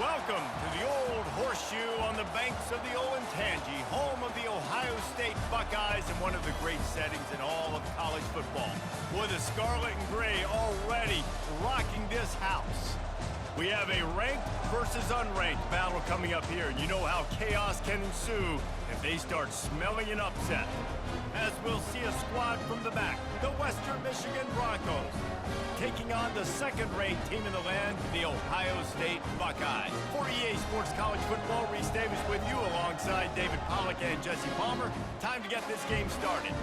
Welcome to the Old Horseshoe on the banks of the Olentangy, home of the Ohio State Buckeyes and one of the great settings in all of college football. With the scarlet and gray already rocking this house. We have a ranked versus unranked battle coming up here, and you know how chaos can ensue if they start smelling an upset. As we'll see a squad from the back, the Western Michigan Broncos, taking on the second-ranked team in the land, the Ohio State Buckeyes. For EA Sports College Football, Reese Davis with you alongside David Pollack and Jesse Palmer. Time to get this game started.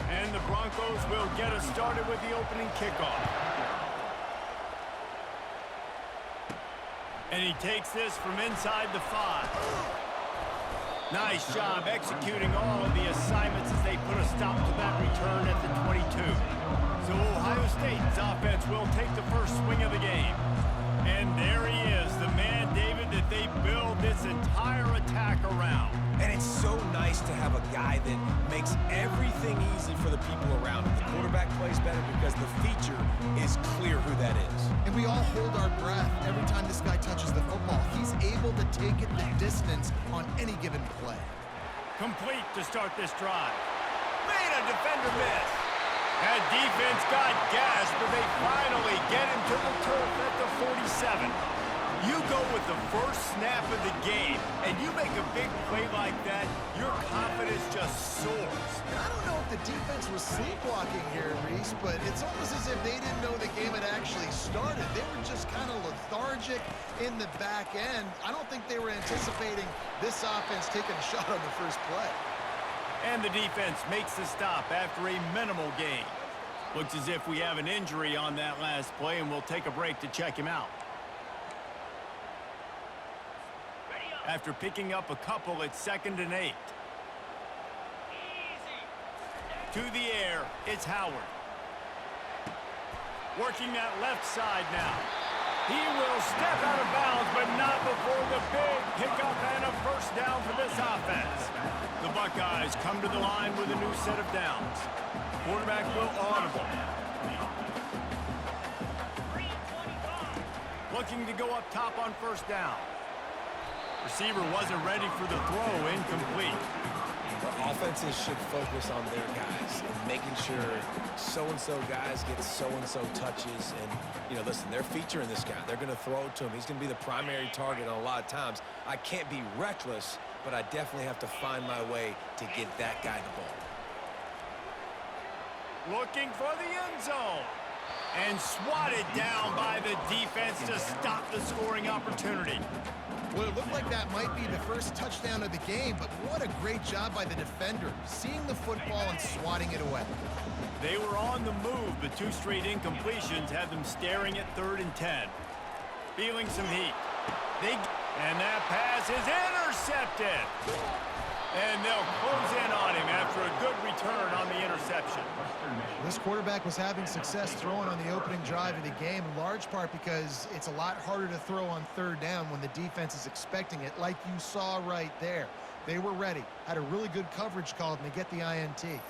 And the Broncos will get us started with the opening kickoff. And he takes this from inside the 5. Nice job executing all of the assignments as they put a stop to that return at the 22. So Ohio State's offense will take the first swing of the game. And there he is, the man, David, that they build this entire attack around. And it's so nice to have a guy that makes everything easy for the people around him. The quarterback plays better because the feature is clear who that is. And we all hold our breath every time this guy touches the football. He's able to take it the distance on any given play. Complete to start this drive. Made a defender miss. That defense got gashed, but they finally get him to the turf at the 47. You go with the first snap of the game, and you make a big play like that, your confidence just soars. And I don't know if the defense was sleepwalking here, Reese, but it's almost as if they didn't know the game had actually started. They were just kind of lethargic in the back end. I don't think they were anticipating this offense taking a shot on the first play. And the defense makes the stop after a minimal gain. Looks as if we have an injury on that last play, and we'll take a break to check him out. After picking up a couple, it's 2nd and 8. To the air, it's Howard. Working that left side now. He will step out of bounds, but not before the big pickup and a first down for this offense. The Buckeyes come to the line with a new set of downs. Quarterback will audible. Looking to go up top on first down. Receiver wasn't ready for the throw, incomplete. The offenses should focus on their guys and making sure so-and-so guys get so-and-so touches. And, you know, listen, they're featuring this guy. They're going to throw it to him. He's going to be the primary target on a lot of times. I can't be reckless, but I definitely have to find my way to get that guy the ball. Looking for the end zone. And swatted down by the defense to stop the scoring opportunity. Well, it looked like that might be the first touchdown of the game, but what a great job by the defender, seeing the football and swatting it away. They were on the move, but 2 straight incompletions had them staring at 3rd and 10. Feeling some heat. And that pass is intercepted. And they'll close in on him after a good return on the interception. This quarterback was having success throwing on the opening drive of the game, in large part because it's a lot harder to throw on 3rd down when the defense is expecting it, like you saw right there. They were ready, had a really good coverage call, and they get the INT.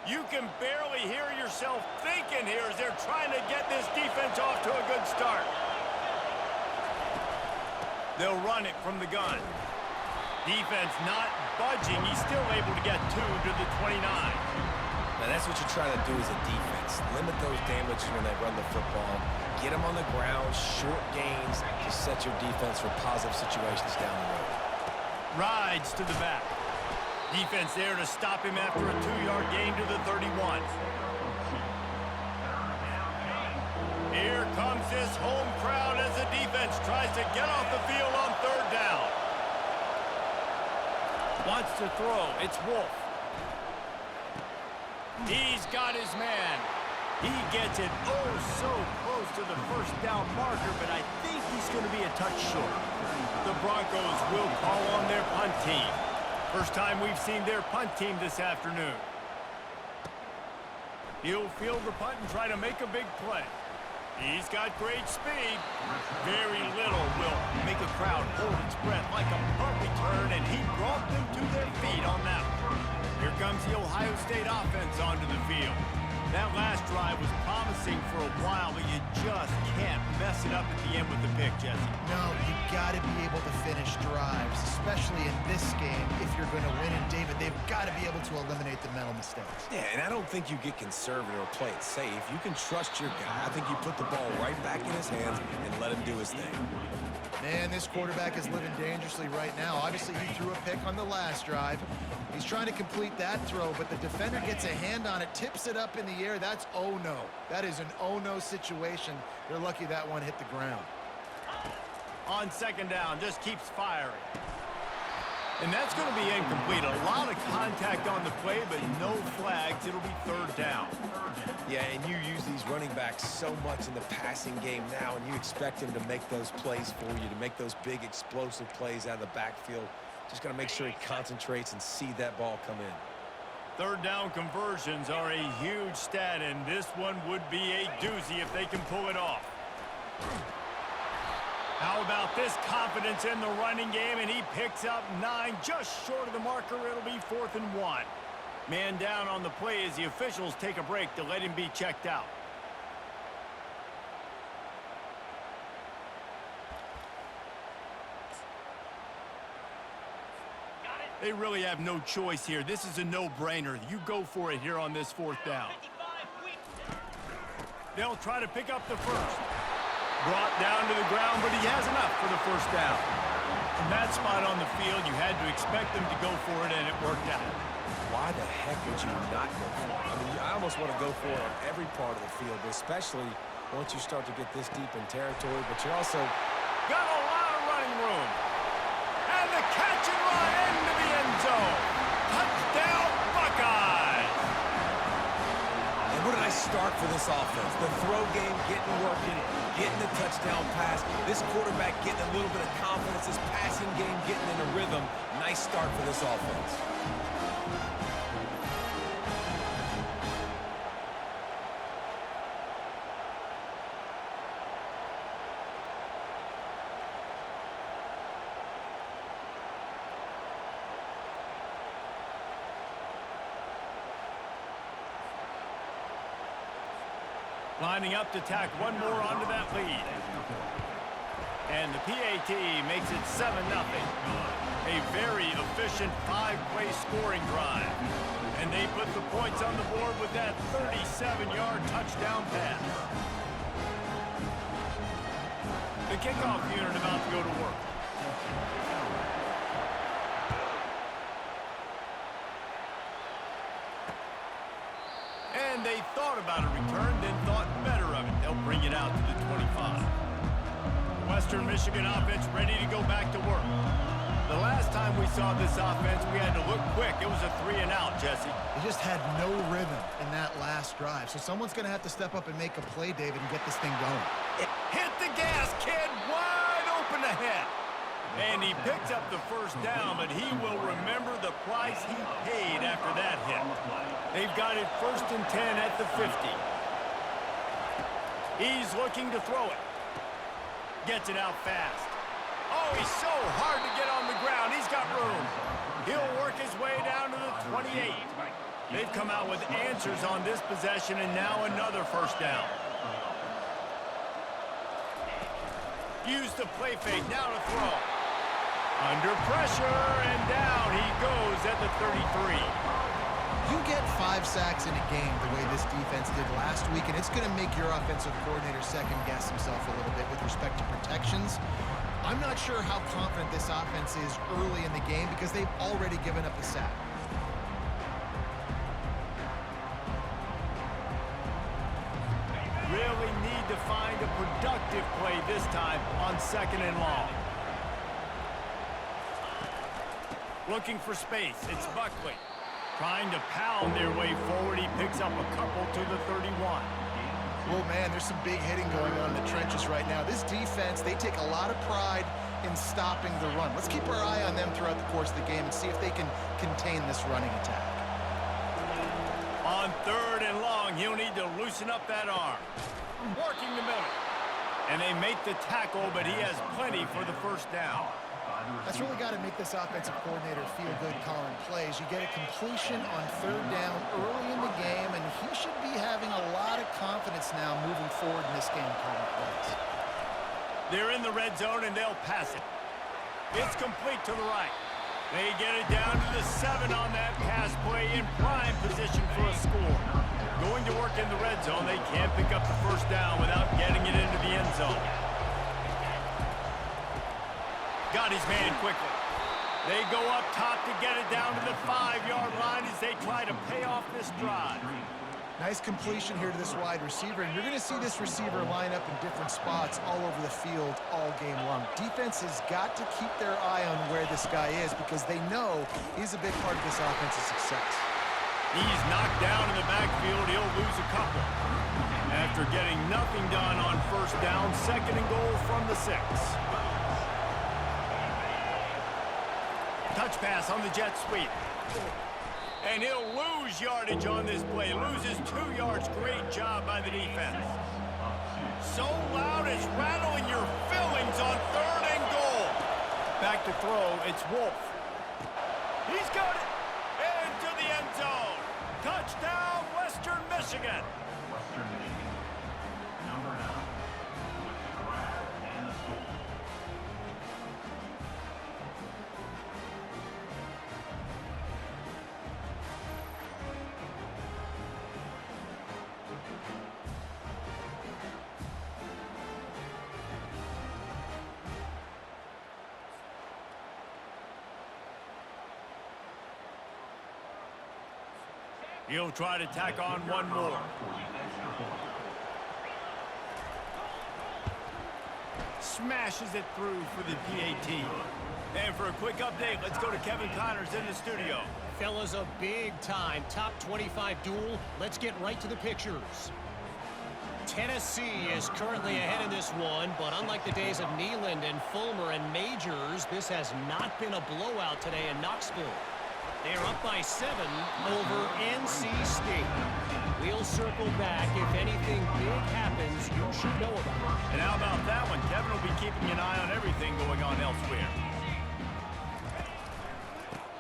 You can barely hear yourself thinking here as they're trying to get this defense off to a good start. They'll run it from the gun. Defense not budging. He's still able to get 2 to the 29. Now, that's what you're trying to do as a defense. Limit those damages when they run the football. Get them on the ground, short gains, to set your defense for positive situations down the road. Rides to the back. Defense there to stop him after a 2-yard gain to the 31. Here comes this home crowd as the defense tries to get off the field on 3rd down. Wants to throw. It's Wolf. He's got his man. He gets it so close to the first down marker, but I think he's going to be a touch short. The Broncos will call on their punt team. First time we've seen their punt team this afternoon. He'll field the punt and try to make a big play. He's got great speed. Very little will make a crowd hold its breath like a punt return, and he brought them to their feet on that one. Here comes the Ohio State offense onto the field. That last drive was promising for a while, but you just can't mess it up at the end with the pick, Jesse. No, you got to be able to finish drives, especially in this game if you're going to win. And, David, they've got to be able to eliminate the mental mistakes. Yeah, and I don't think you get conservative or play it safe. You can trust your guy. I think you put the ball right back in his hands and let him do his thing. Man, this quarterback is living dangerously right now. Obviously, he threw a pick on the last drive. He's trying to complete that throw, but the defender gets a hand on it, tips it up in the air. That's oh-no. That is an oh-no situation. They're lucky that one hit the ground. On second down, just keeps firing. And that's going to be incomplete. A lot of contact on the play, but no flags. It'll be third down. Yeah, and you use these running backs so much in the passing game now, and you expect him to make those plays for you, to make those big explosive plays out of the backfield. Just got to make sure he concentrates and see that ball come in. Third down conversions are a huge stat, and this one would be a doozy if they can pull it off. How about this confidence in the running game, and he picks up 9, just short of the marker. It'll be 4th and 1. Man down on the play as the officials take a break to let him be checked out. They really have no choice here. This is a no-brainer. You go for it here on this 4th down. They'll try to pick up the first. Brought down to the ground, but he has enough for the first down. From that spot on the field, you had to expect them to go for it, and it worked out. Why the heck would you not go for it? I mean, I almost want to go for it on every part of the field, but especially once you start to get this deep in territory, but you're also got a lot of running room. And the catch and run into the end zone. Touchdown, Buckeyes! And what a nice start for this offense. The throw game getting working, getting the touchdown pass. This quarterback getting a little bit of confidence. This passing game getting in a rhythm. Nice start for this offense. Lining up to tack one more onto that lead. And the PAT makes it 7-0. A very efficient 5-play scoring drive. And they put the points on the board with that 37-yard touchdown pass. The kickoff unit about to go to work. And they thought about a return, then thought better of it. They'll bring it out to the 25. Western Michigan offense ready to go back to work. The last time we saw this offense, we had to look quick. It was a 3-and-out, Jesse. They just had no rhythm in that last drive. So someone's going to have to step up and make a play, David, and get this thing going. Hit the gas, kid. Wide open ahead. And he picks up the first down, but he will remember the price he paid after that hit. They've got it 1st and 10 at the 50. He's looking to throw it. Gets it out fast. Oh, he's so hard to get on the ground. He's got room. He'll work his way down to the 28. They've come out with answers on this possession, and now another first down. Use the play fake, now to throw. Under pressure, and down he goes at the 33. You get 5 sacks in a game the way this defense did last week, and it's going to make your offensive coordinator second-guess himself a little bit with respect to protections. I'm not sure how confident this offense is early in the game because they've already given up a sack. Really need to find a productive play this time on 2nd and long. Looking for space. It's Buckley. Trying to pound their way forward. He picks up a couple to the 31. Well, man, there's some big hitting going on in the trenches right now. This defense, they take a lot of pride in stopping the run. Let's keep our eye on them throughout the course of the game and see if they can contain this running attack. On 3rd and long, he'll need to loosen up that arm. Working the middle. And they make the tackle, but he has plenty for the first down. That's really got to make this offensive coordinator feel good calling plays. You get a completion on 3rd down early in the game, and he should be having a lot of confidence now moving forward in this game calling plays. They're in the red zone, and they'll pass it. It's complete to the right. They get it down to the 7 on that pass play in prime position for a score. Going to work in the red zone, they can't pick up the first down without getting it into the end zone. Got his man quickly. They go up top to get it down to the 5-yard line as they try to pay off this drive. Nice completion here to this wide receiver, and you're going to see this receiver line up in different spots all over the field all game long. Defense has got to keep their eye on where this guy is because they know he's a big part of this offense's success. He's knocked down in the backfield. He'll lose a couple. After getting nothing done on first down, 2nd and goal from the 6. Touch pass on the jet sweep. And he'll lose yardage on this play. Loses 2 yards. Great job by the defense. So loud it's rattling your fillings on 3rd and goal. Back to throw. It's Wolf. He's got it. Into the end zone. Touchdown, Western Michigan. Western Michigan. Number 9. With the grab and the score. He'll try to tack on one more. Smashes it through for the PAT. And for a quick update, let's go to Kevin Connors in the studio. Fellas, a big-time top 25 duel. Let's get right to the pictures. Tennessee is currently ahead in this one, but unlike the days of Neyland and Fulmer and Majors, this has not been a blowout today in Knoxville. They're up by 7 over NC State. We'll circle back. If anything big happens, you should know about it. And how about that one? Kevin will be keeping an eye on everything going on elsewhere.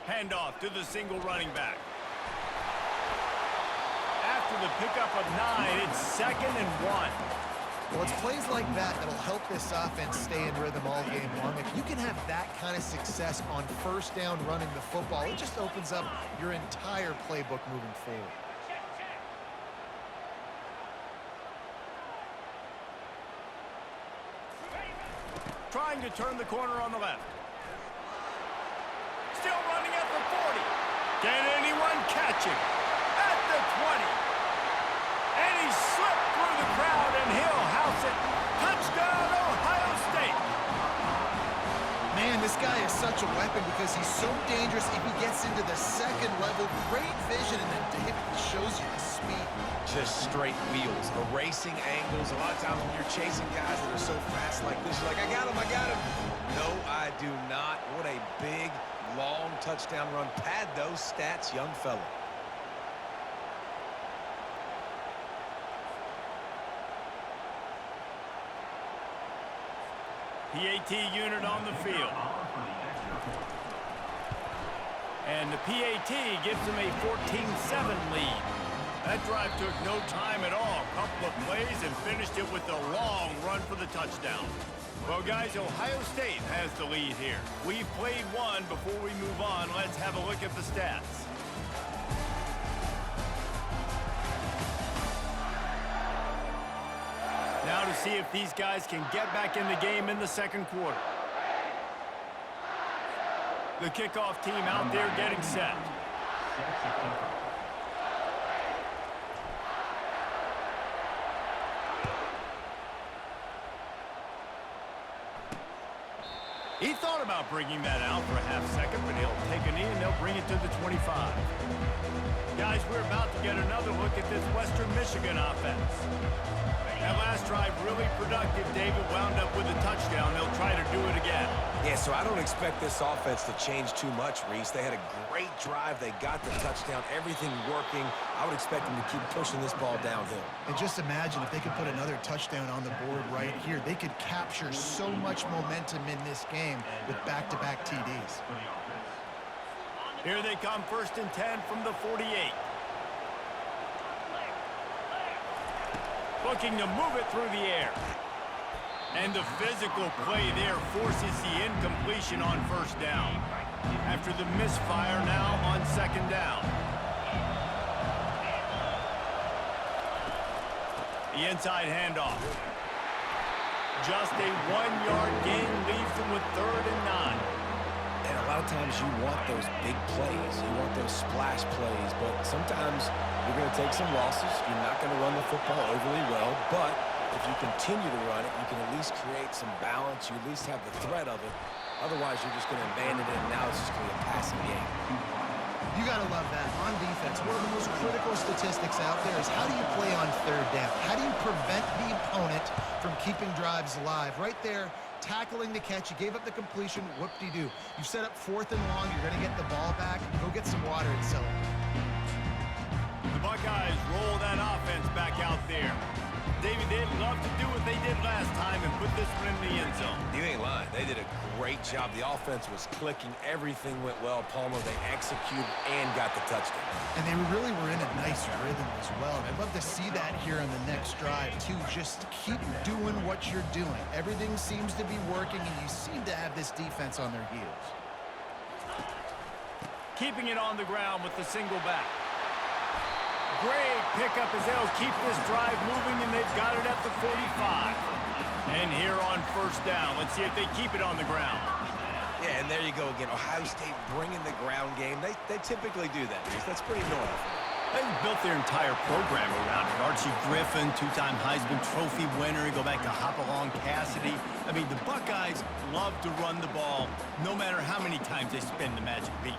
Handoff to the single running back. After the pickup of 9, it's 2nd and 1. Well, it's plays like that that'll help this offense stay in rhythm all game long. If you can have that kind of success on first down running the football, it just opens up your entire playbook moving forward. Trying to turn the corner on the left. Still running at the 40. Can anyone catch him? At the 20. And he slipped through the crowd, and he'll house it. Touchdown, Ohio State. Man, this guy is such a weapon because he's so dangerous if he gets into the 2nd level. Great vision, and then David shows you the speed. Just straight wheels, erasing angles. A lot of times when you're chasing guys that are so fast like this, you're like, I got him, I got him. No, I do not. What a big, long touchdown run. Pad those stats, young fella. PAT unit on the field. And the PAT gives them a 14-7 lead. That drive took no time at all. A couple of plays and finished it with a long run for the touchdown. Well, guys, Ohio State has the lead here. We've played one. Before we move on, let's have a look at the stats. Now to see if these guys can get back in the game in the 2nd quarter. The kickoff team out there getting set. He thought about bringing that out for a half second, but he'll take a knee and they'll bring it to the 25. Guys, we're about to get another look at this Western Michigan offense. That last drive really productive. David wound up with a touchdown. They'll try to do it again. Yeah, so I don't expect this offense to change too much, Reese. They had a great drive. They got the touchdown, everything working. I would expect them to keep pushing this ball downhill. And just imagine if they could put another touchdown on the board right here. They could capture so much momentum in this game with back-to-back TDs. Here they come, 1st and 10 from the 48. Looking to move it through the air. And the physical play there forces the incompletion on 1st down. After the misfire now on 2nd down. The inside handoff. Just a 1-yard gain leaves them with 3rd and 9. And a lot of times you want those big plays. You want those splash plays. But sometimes you're going to take some losses. You're not going to run the football overly well. But if you continue to run it, you can at least create some balance. You at least have the threat of it. Otherwise, you're just going to abandon it, and now it's just going to be a passing game. You got to love that. On defense, one of the most critical statistics out there is how do you play on 3rd down? How do you prevent the opponent from keeping drives alive? Right there, tackling the catch. You gave up the completion. Whoop-de-doo. You set up 4th and long. You're going to get the ball back. Go get some water and sell it. The Buckeyes roll that offense back out there. Davey, they'd love to do what they did last time and put this one in the end zone. You ain't lying. They did a great job. The offense was clicking. Everything went well. Palmer, they executed and got the touchdown. And they really were in a nice rhythm as well. And I'd love to see that here on the next drive, too. Just keep doing what you're doing. Everything seems to be working, and you seem to have this defense on their heels. Keeping it on the ground with the single back. Great pickup as they'll keep this drive moving, and they've got it at the 45. And here on 1st down, let's see if they keep it on the ground. Yeah, and there you go again. Ohio State bringing the ground game. They typically do that. That's pretty normal. They've built their entire program around it. Archie Griffin, 2-time Heisman Trophy winner. You go back to Hopalong Cassidy. I mean, the Buckeyes love to run the ball, no matter how many times they spin the magic beat.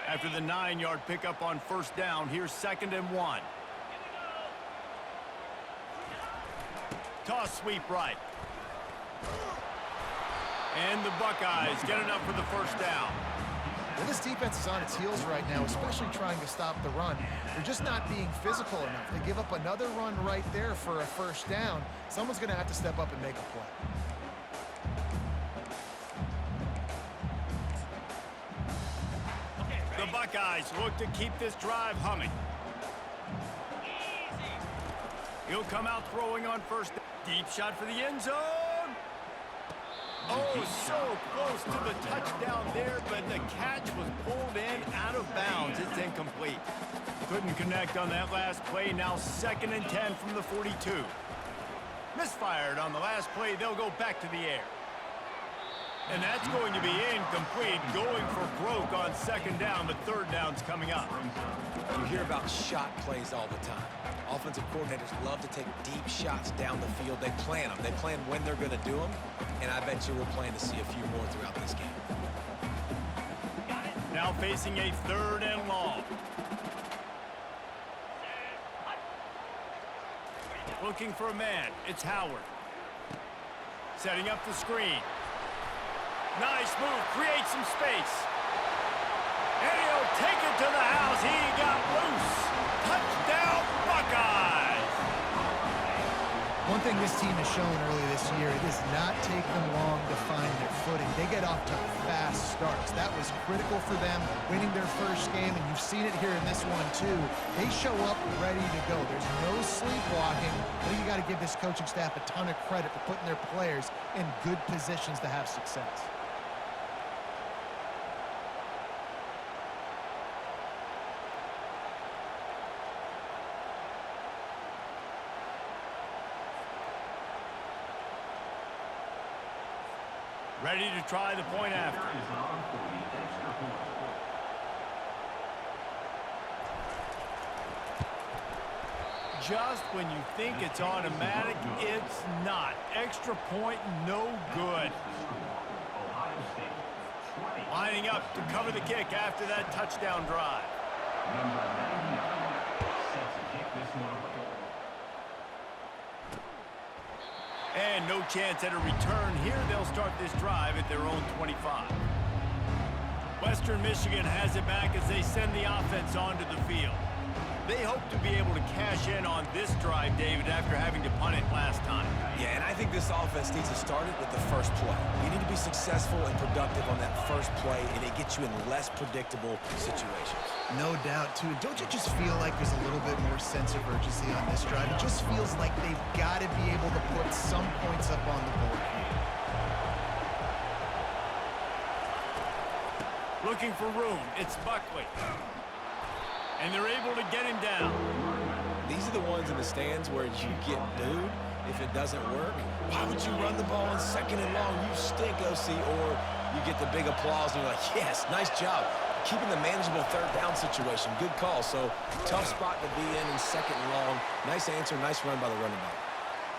After the 9-yard pickup on 1st down, here's 2nd and 1. Toss sweep right. And the Buckeyes get enough for the 1st down. Well, this defense is on its heels right now, especially trying to stop the run. They're just not being physical enough. They give up another run right there for a 1st down. Someone's going to have to step up and make a play. The Buckeyes look to keep this drive humming. He'll come out throwing on 1st. Deep shot for the end zone. Oh, so close to the touchdown there, but the catch was pulled in out of bounds. It's incomplete. Couldn't connect on that last play. Now 2nd and 10 from the 42. Misfired on the last play. They'll go back to the air. And that's going to be incomplete. Going for broke on 2nd down, but 3rd down's coming up. You hear about shot plays all the time. Offensive coordinators love to take deep shots down the field. They plan them. They plan when they're going to do them. And I bet you we'll plan to see a few more throughout this game. Now facing a 3rd and long. Looking for a man. It's Howard. Setting up the screen. Nice move. Create some space. And he'll take it to the house. He got loose. Touchdown, Buckeyes. One thing this team has shown early this year, it does not take them long to find their footing. They get off to fast starts. That was critical for them winning their 1st game, and you've seen it here in this one too. They show up ready to go. There's no sleepwalking. I think you got to give this coaching staff a ton of credit for putting their players in good positions to have success. Ready to try the point after. Just when you think it's automatic, it's not. Extra point, no good. Lining up to cover the kick after that touchdown drive. And no chance at a return here. They'll start this drive at their own 25. Western Michigan has it back as they send the offense onto the field. They hope to be able to cash in on this drive, David, after having to punt it last time. Yeah, and I think this offense needs to start it with the first play. You need to be successful and productive on that first play, and it gets you in less predictable situations. No doubt, too. Don't you just feel like there's a little bit more sense of urgency on this drive? It just feels like they've got to be able to put some points up on the board here. Looking for room. It's Buckley. And they're able to get him down. These are the ones in the stands where you get booed if it doesn't work. Why would you run the ball on second and long? You stink, OC. Or you get the big applause and you're like, yes, nice job. Keeping the manageable third down situation. Good call. So tough spot to be in second and long. Nice answer, nice run by the running back.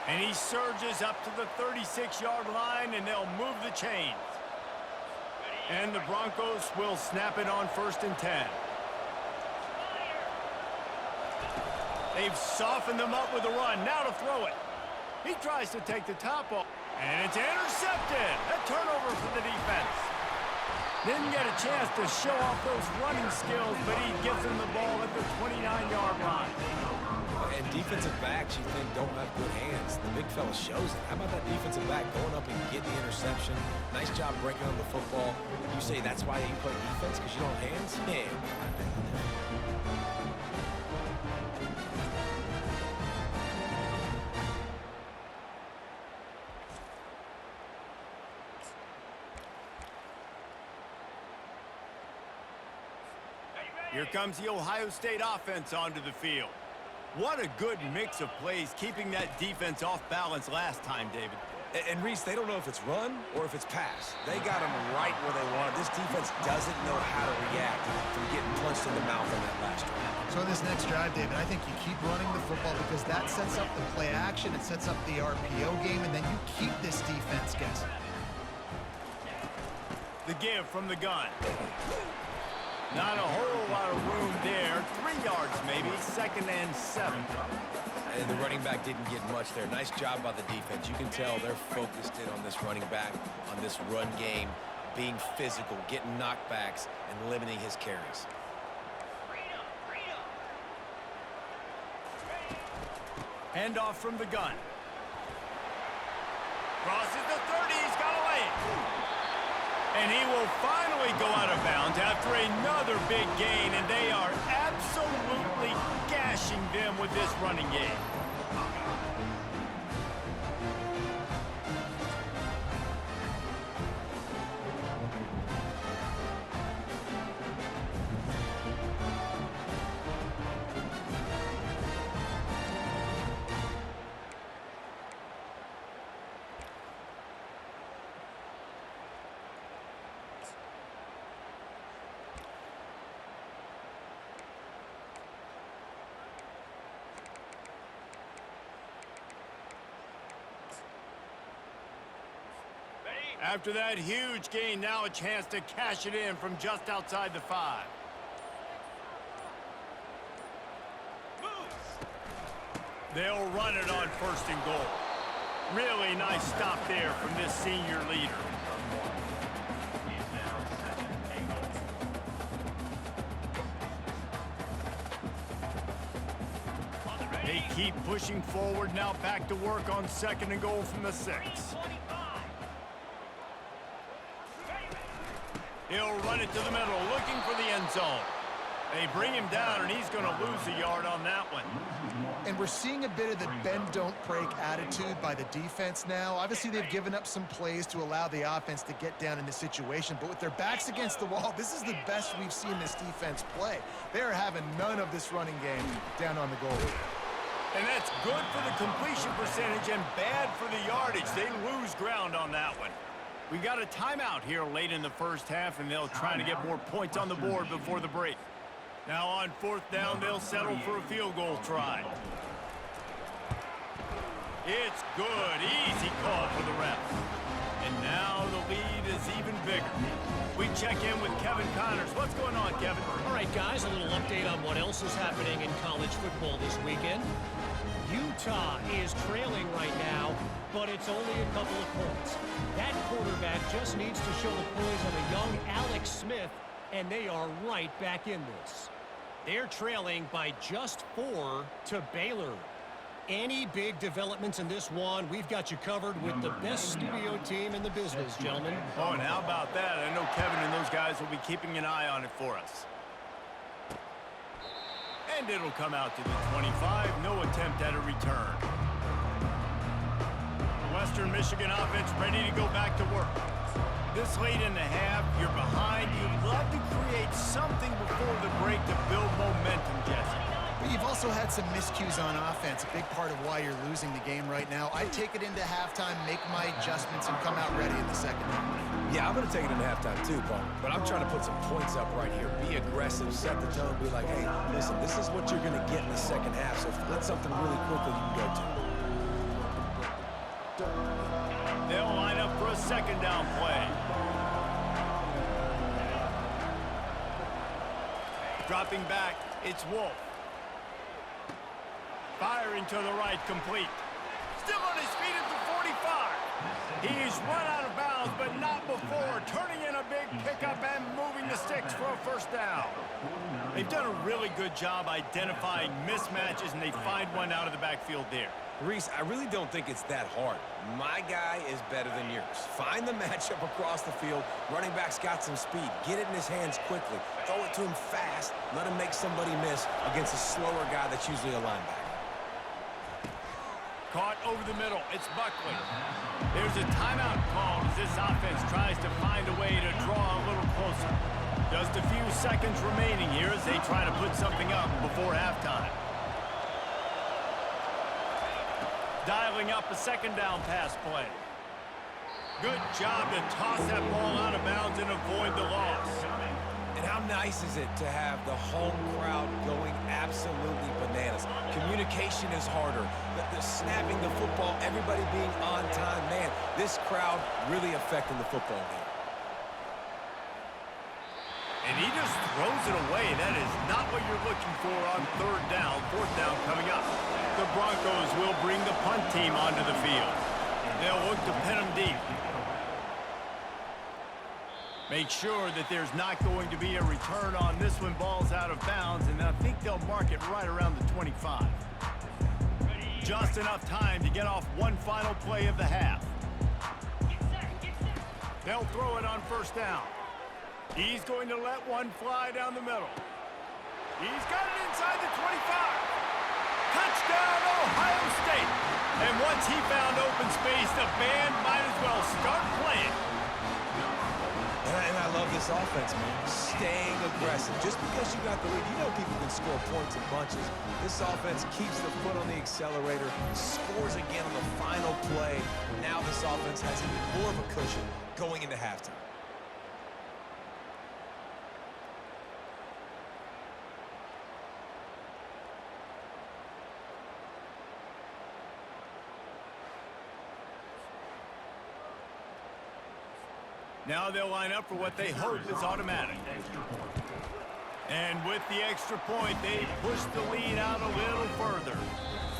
And he surges up to the 36-yard line, and they'll move the chains. And the Broncos will snap it on 1st and 10. They've softened them up with a run. Now to throw it. He tries to take the top off. And it's intercepted. A turnover for the defense. Didn't get a chance to show off those running skills, but he gives them the ball at the 29-yard line. And defensive backs you think don't have good hands. The big fella shows it. How about that defensive back going up and getting the interception? Nice job breaking on the football. You say that's why you play defense, because you don't have hands? Yeah. Here comes the Ohio State offense onto the field. What a good mix of plays, keeping that defense off balance last time, David. And Reese, they don't know if it's run or if it's pass. They got them right where they want it. This defense doesn't know how to react from getting punched in the mouth on that last drive. So in this next drive, David, I think you keep running the football because that sets up the play action, it sets up the RPO game, and then you keep this defense guessing. The give from the gun. Not a whole lot of room there. 3 yards maybe, 2nd and 7. And the running back didn't get much there. Nice job by the defense. You can tell they're focused in on this running back, on this run game, being physical, getting knockbacks, and limiting his carries. Handoff from the gun. Crosses the 30, he's got away. And he will finally go out of bounds after another big gain, and they are absolutely gashing them with this running game. After that huge gain, now a chance to cash it in from just outside the 5. They'll run it on 1st and goal. Really nice stop there from this senior leader. They keep pushing forward, now back to work on 2nd and goal from the 6. He'll run it to the middle, looking for the end zone. They bring him down, and he's going to lose a yard on that one. And we're seeing a bit of the bend-don't-break attitude by the defense now. Obviously, they've given up some plays to allow the offense to get down in the situation, but with their backs against the wall, this is the best we've seen this defense play. They are having none of this running game down on the goal. And that's good for the completion percentage and bad for the yardage. They lose ground on that one. We got a timeout here late in the first half, and they'll try to get more points on the board before the break. Now on 4th down, they'll settle for a field goal try. It's good. Easy call for the refs. And now the lead is even bigger. We check in with Kevin Connors. What's going on, Kevin? All right, guys, a little update on what else is happening in college football this weekend. Utah is trailing right now, but it's only a couple of points. That quarterback just needs to show the poise of a young Alex Smith, and they are right back in this. They're trailing by just 4 to Baylor. Any big developments in this one, we've got you covered with the best studio team in the business, gentlemen. Oh, and how about that? I know Kevin and those guys will be keeping an eye on it for us. And it'll come out to the 25. No attempt at a return. Western Michigan offense ready to go back to work. This late in the half, you're behind. You'd love to create something before the break to build momentum, Jesse. But you've also had some miscues on offense, a big part of why you're losing the game right now. I'd take it into halftime, make my adjustments, and come out ready in the second half. Yeah, I'm going to take it into halftime too, Paul. But I'm trying to put some points up right here. Be aggressive, set the tone, be like, hey, listen, this is what you're going to get in the second half, so find something really quickly you can go to. They'll line up for a second down play. Dropping back, it's Wolf. Firing to the right, complete. Still on his feet at the 45. He's run out of bounds, but not before. Turning in a big pickup and moving the sticks for a first down. They've done a really good job identifying mismatches, and they find one out of the backfield there. Reese, I really don't think it's that hard. My guy is better than yours. Find the matchup across the field. Running back's got some speed. Get it in his hands quickly. Throw it to him fast. Let him make somebody miss against a slower guy that's usually a linebacker. Caught over the middle. It's Buckley. There's a timeout called as this offense tries to find a way to draw a little closer. Just a few seconds remaining here as they try to put something up before halftime. Dialing up a second down pass play. Good job to toss that ball out of bounds and avoid the loss. And how nice is it to have the home crowd going absolutely bananas? Communication is harder. The snapping the football, everybody being on time. Man, this crowd really affecting the football game. And he just throws it away. That is not what you're looking for on third down. Fourth down coming up. The Broncos will bring the punt team onto the field. They'll look to pin them deep. Make sure that there's not going to be a return on this when ball's out of bounds, and I think they'll mark it right around the 25. Just enough time to get off one final play of the half. They'll throw it on first down. He's going to let one fly down the middle. He's got it inside the 25. Touchdown, Ohio State. And once he found open space, the band might as well start playing. And I love this offense, man. Staying aggressive. Just because you got the lead, you know people can score points in bunches. This offense keeps the foot on the accelerator, scores again on the final play. Now this offense has even more of a cushion going into halftime. Now they'll line up for what they hope is automatic. And with the extra point, they push the lead out a little further.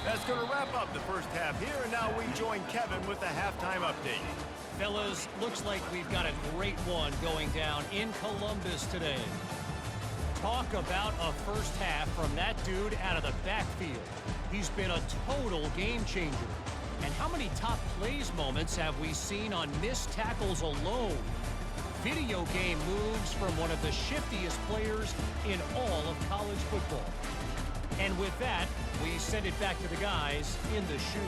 That's going to wrap up the first half here, and now we join Kevin with the halftime update. Fellas, looks like we've got a great one going down in Columbus today. Talk about a first half from that dude out of the backfield. He's been a total game changer. And how many top plays moments have we seen on missed tackles alone? Video game moves from one of the shiftiest players in all of college football. And with that, we send it back to the guys in the shoe.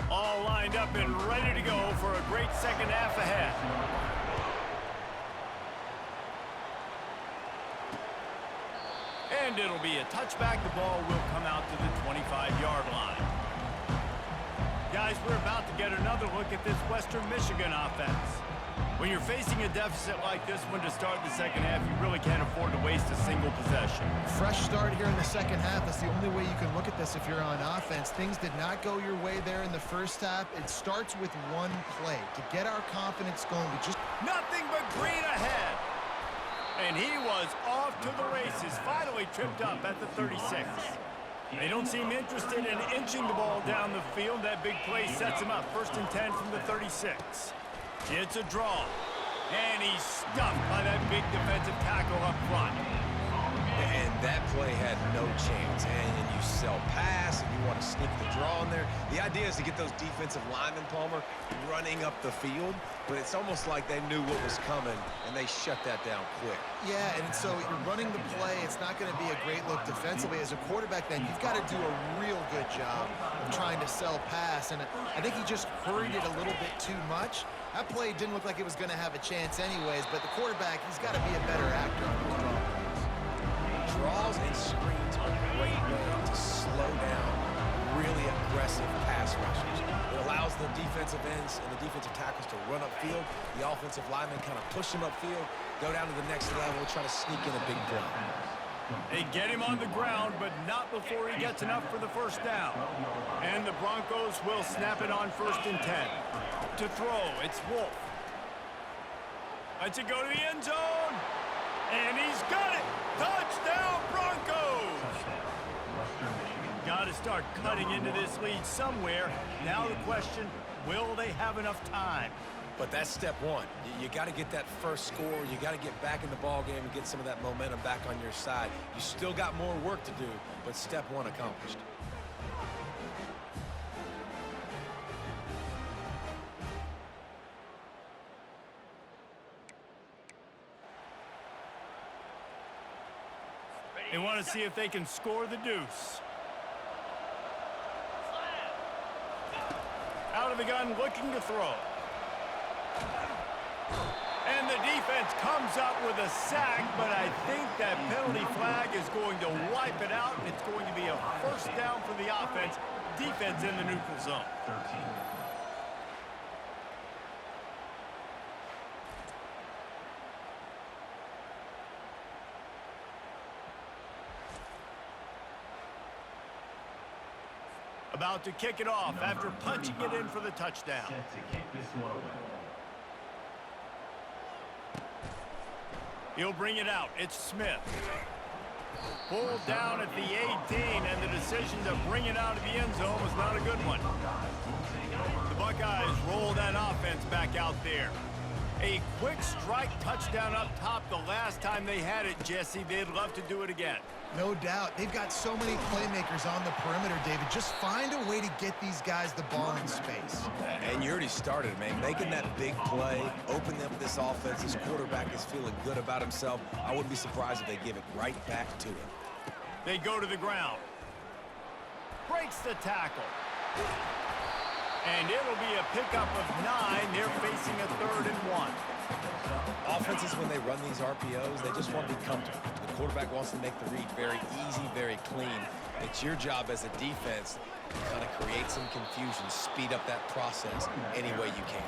All lined up and ready to go for a great second half ahead. And it'll be a touchback. The ball will come out to the 25-yard line. Guys, we're about to get another look at this Western Michigan offense. When you're facing a deficit like this one to start the second half, you really can't afford to waste a single possession. Fresh start here in the second half. That's the only way you can look at this if you're on offense. Things did not go your way there in the first half. It starts with one play. To get our confidence going, we just... Nothing but green ahead. And he was off to the races, finally tripped up at the 36. They don't seem interested in inching the ball down the field. That big play sets him up. 1st and 10 from the 36. It's a draw. And he's stuffed by that big defensive tackle up front. And that play had no chance. And you sell pass, and you want to sneak the draw in there. The idea is to get those defensive linemen, Palmer, running up the field. But it's almost like they knew what was coming, and they shut that down quick. Yeah, and so you're running the play. It's not going to be a great look defensively. As a quarterback, then, you've got to do a real good job of trying to sell pass. And I think he just hurried it a little bit too much. That play didn't look like it was going to have a chance anyways, but the quarterback, he's got to be a better actor on those draw plays. Draws and screens are a great way to slow down really aggressive pass rushers. It allows the defensive ends and the defensive tackles to run upfield. The offensive linemen kind of push him upfield, go down to the next level, try to sneak in a big play. They get him on the ground, but not before he gets enough for the first down. And the Broncos will snap it on 1st and 10. To throw, it's Wolf. Lets it go to the end zone. And he's got it. Touchdown, Broncos! Got to start cutting into this lead somewhere. Now the question, will they have enough time? But that's step one. You got to get that first score. You got to get back in the ball game and get some of that momentum back on your side. You still got more work to do, but step one accomplished. They want to see if they can score the deuce. Out of the gun, looking to throw. And the defense comes up with a sack, but I think that penalty flag is going to wipe it out, and it's going to be a 1st down for the offense. Defense in the neutral zone. 13. About to kick it off after punching it in for the touchdown. Set to kick this one away. He'll bring it out. It's Smith. Pulled down at the 18, and the decision to bring it out of the end zone was not a good one. The Buckeyes roll that offense back out there. A quick strike touchdown up top the last time they had it, Jesse. They'd love to do it again. No doubt. They've got so many playmakers on the perimeter, David. Just find a way to get these guys the ball in space. And you already started, man. Making that big play, opening up this offense. This quarterback is feeling good about himself. I wouldn't be surprised if they give it right back to him. They go to the ground. Breaks the tackle. And it'll be a pickup of 9. They're facing a 3rd and 1. Offenses, when they run these RPOs, they just want to be comfortable. The quarterback wants to make the read very easy, very clean. It's your job as a defense to kind of create some confusion, speed up that process any way you can.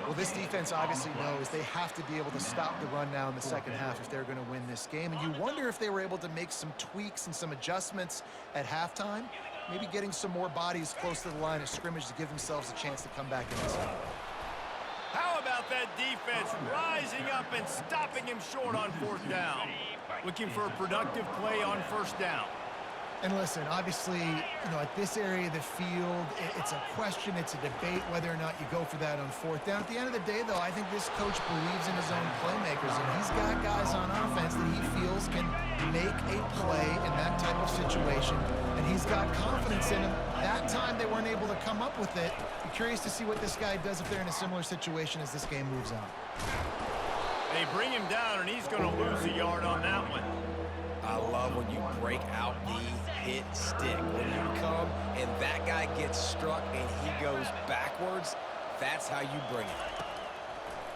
Well, this defense obviously knows they have to be able to stop the run now in the second half if they're going to win this game. And you wonder if they were able to make some tweaks and some adjustments at halftime, maybe getting some more bodies close to the line of scrimmage to give themselves a chance to come back in this game. How about that defense rising up and stopping him short on 4th down? Looking for a productive play on 1st down. And listen, obviously, at this area of the field, it's a question, it's a debate whether or not you go for that on 4th down. At the end of the day, though, I think this coach believes in his own playmakers, and he's got guys on offense that he feels can make a play in that type of situation, and he's got confidence in him. That time they weren't able to come up with it. I'm curious to see what this guy does if they're in a similar situation as this game moves on. They bring him down, and he's going to lose a yard on that one. I love when you break out the hit stick. When you come and that guy gets struck and he goes backwards, that's how you bring it.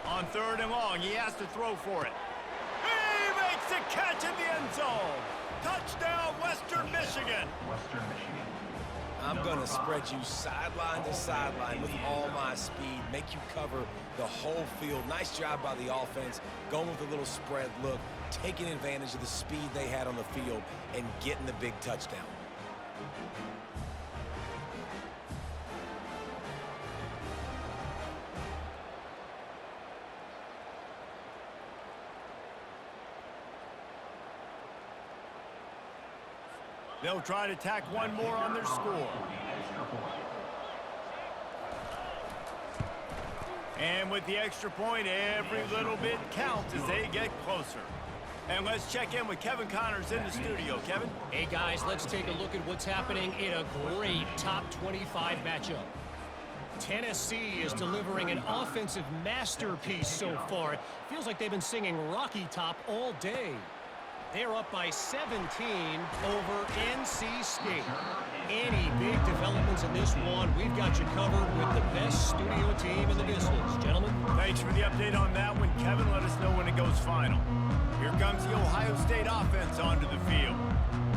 On 3rd and long, he has to throw for it. He makes the catch in the end zone. Touchdown, Western Michigan. Western Michigan. I'm going to spread you sideline to sideline with all my speed, make you cover the whole field. Nice job by the offense, going with a little spread look, taking advantage of the speed they had on the field and getting the big touchdown. They'll try to tack one more on their score. And with the extra point, every little bit counts as they get closer. And let's check in with Kevin Connors in the studio. Kevin? Hey, guys, let's take a look at what's happening in a great top 25 matchup. Tennessee is delivering an offensive masterpiece so far. It feels like they've been singing Rocky Top all day. They're up by 17 over NC State. Any big developments in this one, we've got you covered with the best studio team in the business. Gentlemen? Thanks for the update on that one, Kevin. Let us know when it goes final. Here comes the Ohio State offense onto the field.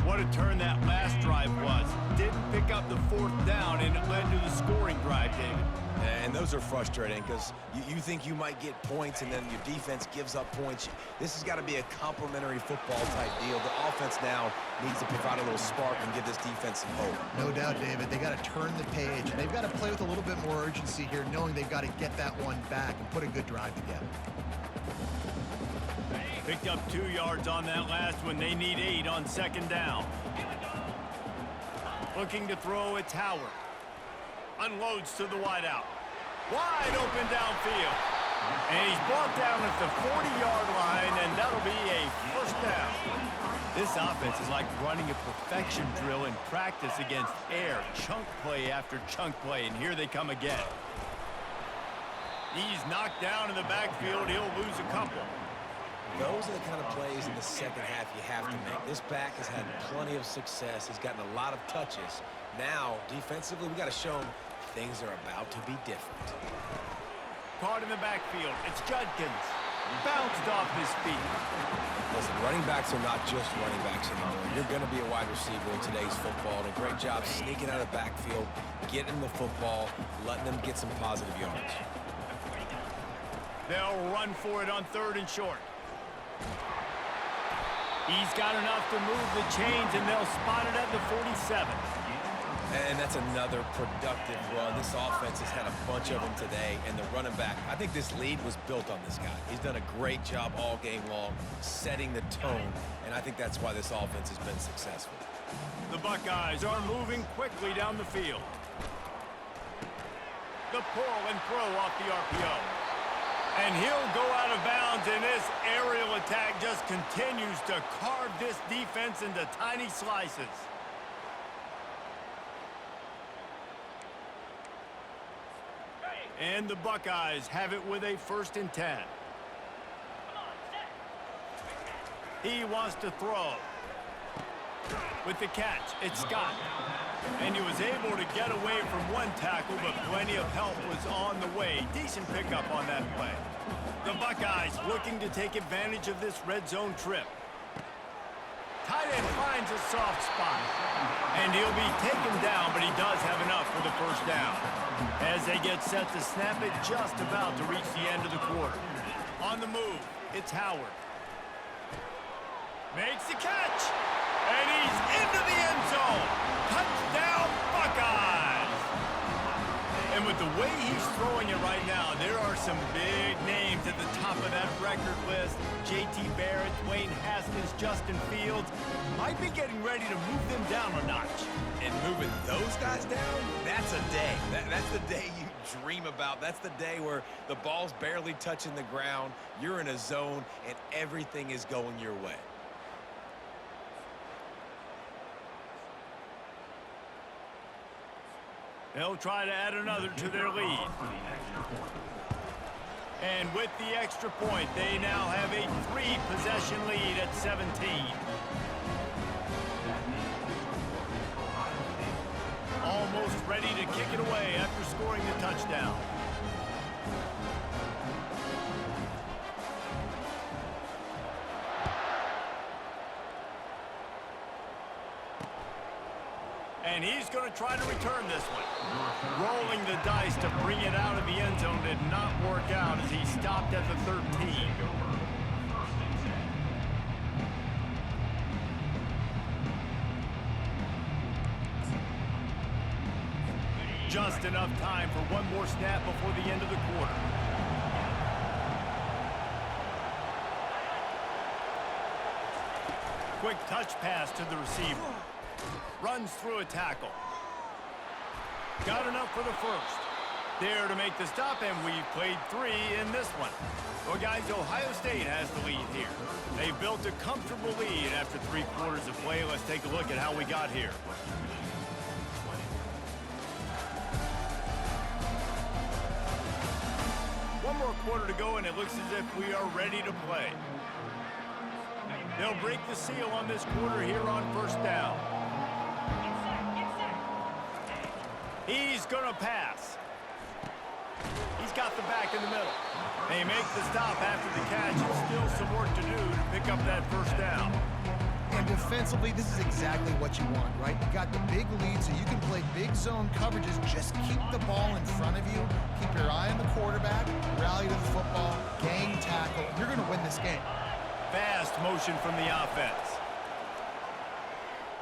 What a turn that last drive was. Didn't pick up the fourth down, and it led to the scoring drive, David. And those are frustrating because you think you might get points and then your defense gives up points. This has got to be a complementary football type deal. The offense now needs to provide a little spark and give this defense some hope. No doubt, David. They got to turn the page, and they've got to play with a little bit more urgency here, knowing they've got to get that one back and put a good drive together. Picked up 2 yards on that last one. They need 8 on second down. Looking to throw, it's Howard. Unloads to the wideout. Wide open downfield. And he's brought down at the 40-yard line, and that'll be a first down. This offense is like running a perfection drill in practice against air. Chunk play after chunk play, and here they come again. He's knocked down in the backfield. He'll lose a couple. Those are the kind of plays in the second half you have to make. This back has had plenty of success. He's gotten a lot of touches. Now, defensively, we got to show him things are about to be different. Caught in the backfield. It's Judkins. Bounced off his feet. Listen, running backs are not just running backs anymore. You're going to be a wide receiver in today's football. And a great job sneaking out of the backfield, getting the football, letting them get some positive yards. They'll run for it on 3rd and short. He's got enough to move the chains, and they'll spot it at the 47. And that's another productive run. This offense has had a bunch of them today, and the running back, I think this lead was built on this guy. He's done a great job all game long, setting the tone, and I think that's why this offense has been successful. The Buckeyes are moving quickly down the field. The pull and throw off the RPO. And he'll go out of bounds, and this aerial attack just continues to carve this defense into tiny slices. And the Buckeyes have it with a 1st and 10. He wants to throw. With the catch, it's Scott. And he was able to get away from one tackle, but plenty of help was on the way. Decent pickup on that play. The Buckeyes looking to take advantage of this red zone trip. Tight end finds a soft spot. And he'll be taken down, but he does have enough for the first down. As they get set to snap it, just about to reach the end of the quarter. On the move, it's Howard. Makes the catch. And he's into the end zone. Touchdown, Buckeyes! And with the way he's throwing it right now, there are some big names at the top of that record list. J.T. Barrett, Dwayne Haskins, Justin Fields might be getting ready to move them down a notch. And moving those guys down, that's a day. That's the day you dream about. That's the day where the ball's barely touching the ground, you're in a zone, and everything is going your way. They'll try to add another to their lead. And with the extra point, they now have a 3-possession lead at 17. Almost ready to kick it away after scoring the touchdown. And he's going to try to return this one. Rolling the dice to bring it out of the end zone did not work out as he stopped at the 13. Just enough time for one more snap before the end of the quarter. Quick touch pass to the receiver. Runs through a tackle. Got enough for the first. There to make the stop, and we've played 3 in this one. Well, guys, Ohio State has the lead here. They've built a comfortable lead after 3 quarters of play. Let's take a look at how we got here. One more quarter to go, and it looks as if we are ready to play. They'll break the seal on this quarter here on first down. He's going to pass. He's got the back in the middle. They make the stop after the catch, and still some work to do to pick up that first down. And defensively, this is exactly what you want, right? You got the big lead, so you can play big zone coverages. Just keep the ball in front of you. Keep your eye on the quarterback. Rally to the football. Gang tackle. You're going to win this game. Fast motion from the offense.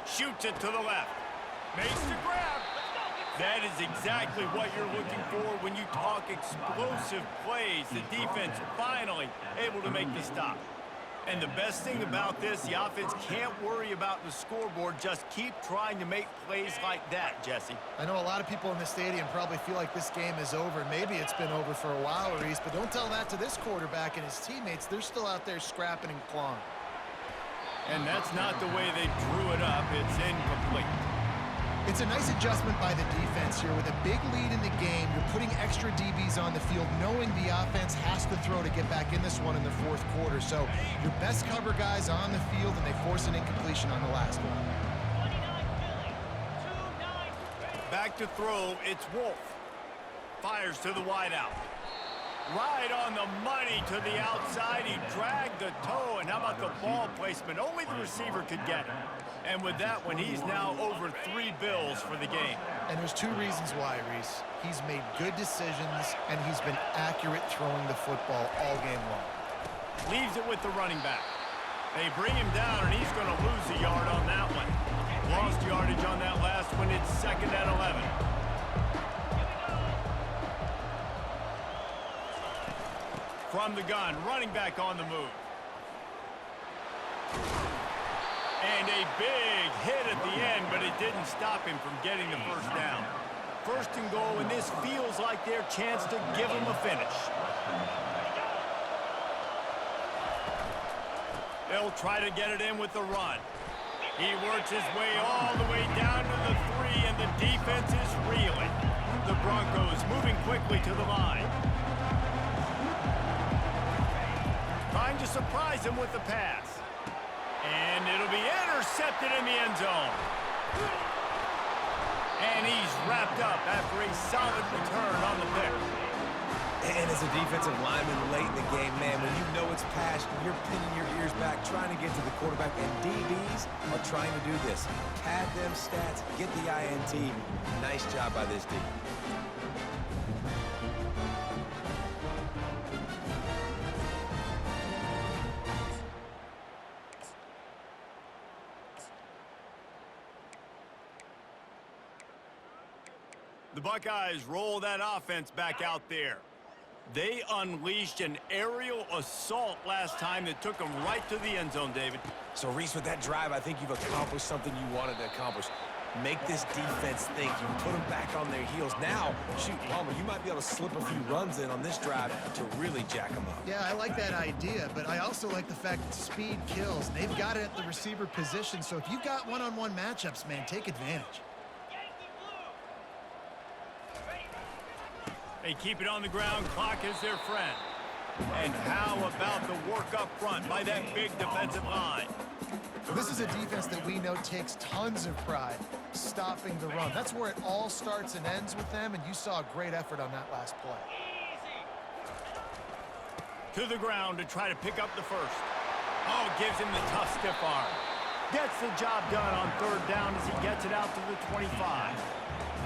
Shoots it to the left. Makes the grab. That is exactly what you're looking for when you talk explosive plays. The defense finally able to make the stop. And the best thing about this, the offense can't worry about the scoreboard. Just keep trying to make plays like that, Jesse. I know a lot of people in the stadium probably feel like this game is over. Maybe it's been over for a while, Reese, but don't tell that to this quarterback and his teammates. They're still out there scrapping and clawing. And that's not the way they drew it up. It's incomplete. It's a nice adjustment by the defense here. With a big lead in the game, you're putting extra DBs on the field, knowing the offense has to throw to get back in this one in the fourth quarter. So your best cover guys on the field, and they force an incompletion on the last one. Back to throw, it's Wolf. Fires to the wideout. Right on the money to the outside. He dragged the toe, and how about the ball placement? Only the receiver could get it. And with that one, he's now over 3 bills for the game. And there's 2 reasons why, Reese. He's made good decisions, and he's been accurate throwing the football all game long. Leaves it with the running back. They bring him down, and he's going to lose a yard on that one. Lost yardage on that last one. It's 2nd and 11. From the gun, running back on the move. And a big hit at the end, but it didn't stop him from getting the first down. 1st and goal, and this feels like their chance to give him a finish. They'll try to get it in with the run. He works his way all the way down to the 3, and the defense is reeling. The Broncos moving quickly to the line. Trying to surprise him with the pass. And it'll be intercepted in the end zone. And he's wrapped up after a solid return on the pick. And as a defensive lineman late in the game, man, when you know it's passed, you're pinning your ears back, trying to get to the quarterback, and DBs are trying to do this. Pad them stats, get the INT. Nice job by this D. The Buckeyes roll that offense back out there. They unleashed an aerial assault last time that took them right to the end zone, David. So, Reese, with that drive, I think you've accomplished something you wanted to accomplish. Make this defense think. You put them back on their heels. Now, shoot, Palmer, you might be able to slip a few runs in on this drive to really jack them up. Yeah, I like that idea, but I also like the fact that speed kills. They've got it at the receiver position, so if you've got one-on-one matchups, man, take advantage. They keep it on the ground. Clock is their friend. And how about the work up front by that big defensive line? This is a defense that we know takes tons of pride stopping the run. That's where it all starts and ends with them, and you saw a great effort on that last play. To the ground to try to pick up the first. Oh, gives him the tough stiff arm. Gets the job done on third down as he gets it out to the 25.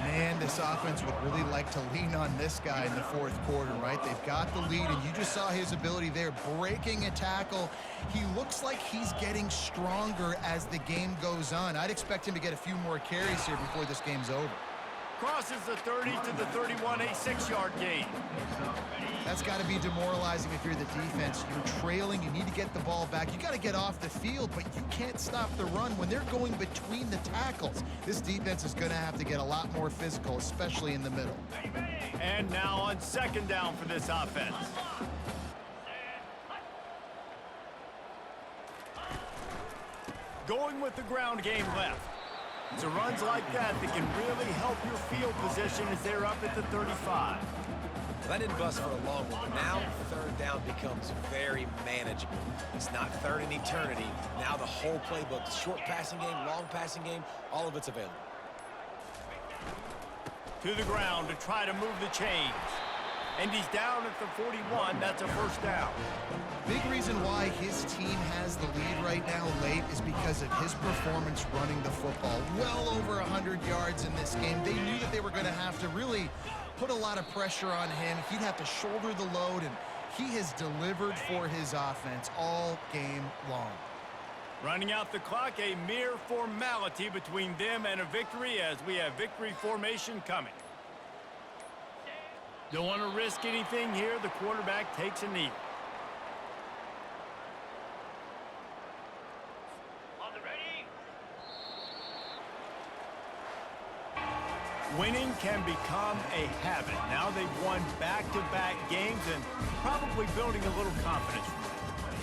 Man, this offense would really like to lean on this guy in the fourth quarter, right? They've got the lead, and you just saw his ability there, breaking a tackle. He looks like he's getting stronger as the game goes on. I'd expect him to get a few more carries here before this game's over. Crosses the 30 to the 31, a 6-yard gain. That's got to be demoralizing if you're the defense. You're trailing. You need to get the ball back. You got to get off the field, but you can't stop the run when they're going between the tackles. This defense is going to have to get a lot more physical, especially in the middle. And now on second down for this offense. Going with the ground game left. It's a runs like that that can really help your field position as they're up at the 35. Well, that didn't bust for a long one, but now third down becomes very manageable. It's not third in eternity. Now the whole playbook, short passing game, long passing game, all of it's available. To the ground to try to move the chains. And he's down at the 41. That's a first down. Big reason why his team has the lead right now late is because of his performance running the football. Well over 100 yards in this game. They knew that they were going to have to really put a lot of pressure on him. He'd have to shoulder the load, and he has delivered for his offense all game long. Running out the clock, a mere formality between them and a victory as we have victory formation coming. Don't want to risk anything here. The quarterback takes a knee. Winning can become a habit. Now they've won back-to-back games and probably building a little confidence.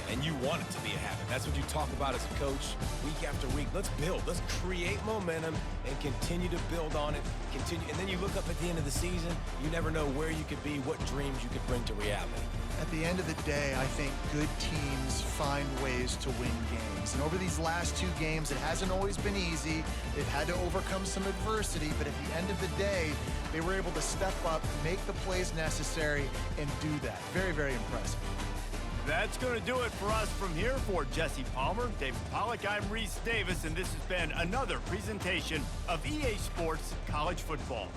And you want it to be a habit. That's what you talk about as a coach week after week. Let's build. Let's create momentum and continue to build on it. And then you look up at the end of the season, you never know where you could be, what dreams you could bring to reality. At the end of the day, I think good teams find ways to win games. And over these last two games, it hasn't always been easy. They've had to overcome some adversity, but at the end of the day, they were able to step up, make the plays necessary, and do that. Very, very impressive. That's going to do it for us from here. For Jesse Palmer, David Pollack, I'm Reese Davis, and this has been another presentation of EA Sports College Football.